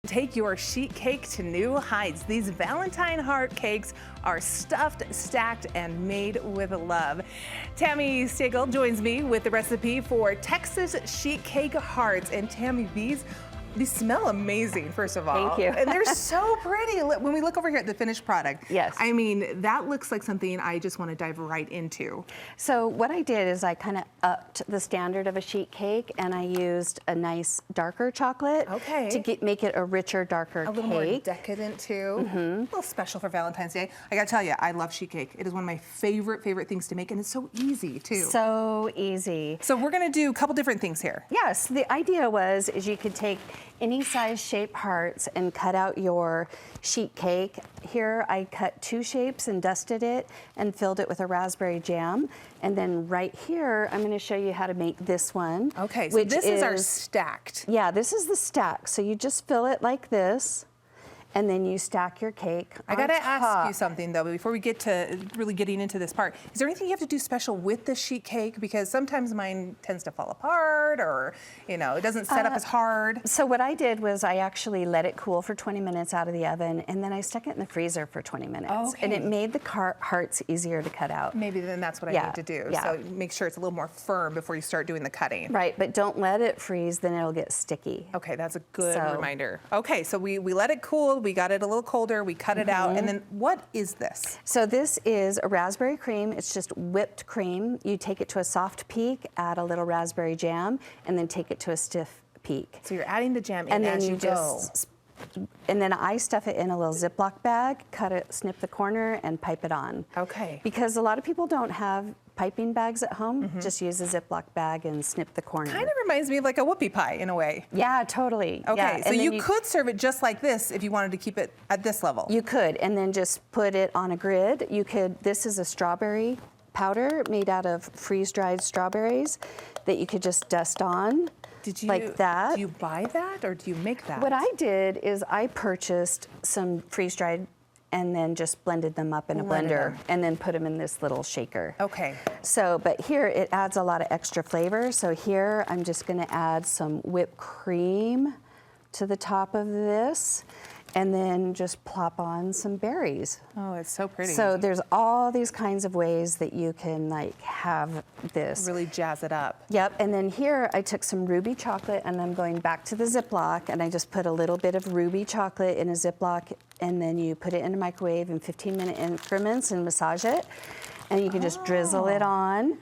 Take your sheet cake to new heights. These Valentine heart cakes are stuffed, stacked, and made with love. Tami Steggell joins me with the recipe for Texas sheet cake hearts. And Tami, these smell amazing, first of all. Thank you. And they're so pretty. When we look over here at the finished product, yes, I mean, that looks like something I just want to dive right into. So what I did is I kind of upped the standard of a sheet cake, and I used a nice darker chocolate to make it a richer, darker cake. A little more decadent too. A little special for Valentine's Day. I gotta tell you, I love sheet cake. It is one of my favorite things to make, and it's so easy too. So easy. So we're gonna do a couple different things here. Yes, the idea is you could take any size shape hearts and cut out your sheet cake. Here I cut 2 shapes and dusted it and filled it with a raspberry jam. And then right here, I'm gonna show you how to make this one. Okay, so this is our stacked. Yeah, this is the stack. So you just fill it like this, and then you stack your cake on I gotta top. ask you something though, before we get to really getting into this part. Is there anything you have to do special with the sheet cake? Because sometimes mine tends to fall apart, or it doesn't set up as hard. So what I did was I actually let it cool for 20 minutes out of the oven, and then I stuck it in the freezer for 20 minutes. And it made the hearts easier to cut out. Maybe then that's what I need to do. So make sure it's a little more firm before you start doing the cutting. Right, but don't let it freeze, then it'll get sticky. Okay, that's a good reminder. Okay, so we let it cool. We got it a little colder, we cut it out, and then what is this? So this is a raspberry cream. It's just whipped cream. You take it to a soft peak, add a little raspberry jam, and then take it to a stiff peak. So you're adding the jam in as you go. And then I stuff it in a little Ziploc bag, cut it, snip the corner, and pipe it on. Okay. Because a lot of people don't have piping bags at home. Just use a Ziploc bag and snip the corner. Kind of reminds me of like a whoopie pie in a way. Yeah, totally. Okay, yeah. so you could serve it just like this if you wanted to keep it at this level. You could, and then just put it on a grid. You could, this is a strawberry powder made out of freeze-dried strawberries that you could just dust on. Like that. Do you buy that or do you make that? What I did is I purchased some freeze-dried and then just blended them up in a blender and then put them in this little shaker. Okay. So, but here it adds a lot of extra flavor. So here I'm just gonna add some whipped cream to the top of this, and then just plop on some berries. Oh, it's so pretty. So there's all these kinds of ways that you can like have this. Really jazz it up. Yep, and then here I took some ruby chocolate, and I'm going back to the Ziploc, and I just put a little bit of ruby chocolate in a Ziploc, and then you put it in a microwave in 15-minute increments and massage it, and you can just drizzle it on.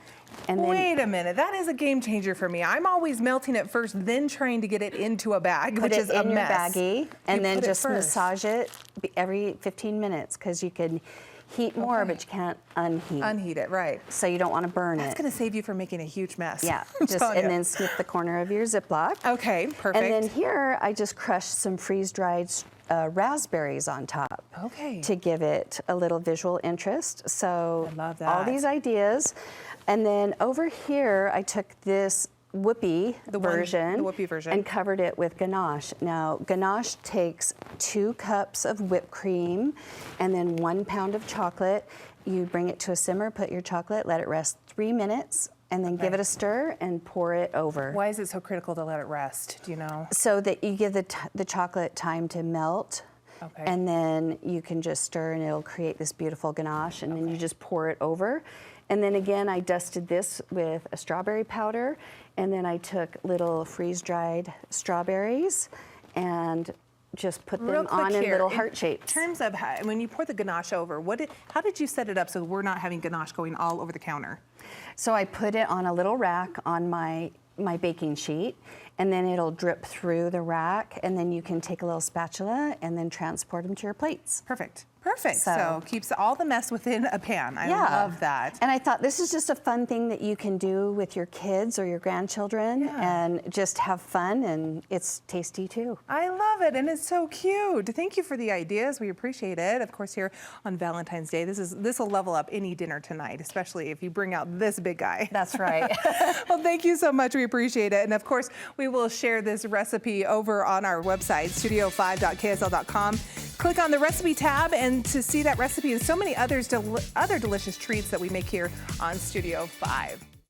And then, wait a minute, that is a game changer for me. I'm always melting it first, then trying to get it into a bag, which is a mess. Put it in your baggie, and then just massage it every 15 minutes, because you can heat more, but you can't unheat. Unheat it, right. So you don't want to burn it. That's going to save you from making a huge mess. Yeah, and then snip the corner of your Ziploc. Okay, perfect. And then here, I just crushed some freeze-dried raspberries on top. Okay. To give it a little visual interest. So I love that. All these ideas. And then over here, I took this whoopie version and covered it with ganache. Now, ganache takes 2 cups of whipped cream and then 1 pound of chocolate. You bring it to a simmer, put your chocolate, let it rest 3 minutes, and then give it a stir and pour it over. Why is it so critical to let it rest? Do you know? So that you give the chocolate time to melt. Okay. And then you can just stir, and it'll create this beautiful ganache, and then you just pour it over. And then again, I dusted this with a strawberry powder, and then I took little freeze-dried strawberries and just put them on in little heart shapes. In terms of when you pour the ganache over, how did you set it up so we're not having ganache going all over the counter? So I put it on a little rack on my baking sheet, and then it'll drip through the rack, and then you can take a little spatula and then transport them to your plates. Perfect. Perfect. So keeps all the mess within a pan. I love that. And I thought this is just a fun thing that you can do with your kids or your grandchildren and just have fun, and it's tasty too. I love it, and it's so cute. Thank you for the ideas. We appreciate it. Of course, here on Valentine's Day, this will level up any dinner tonight, especially if you bring out this big guy. That's right. Well, thank you so much. We appreciate it. And of course, we will share this recipe over on our website, studio5.ksl.com. Click on the recipe tab and to see that recipe and so many other delicious treats that we make here on Studio 5.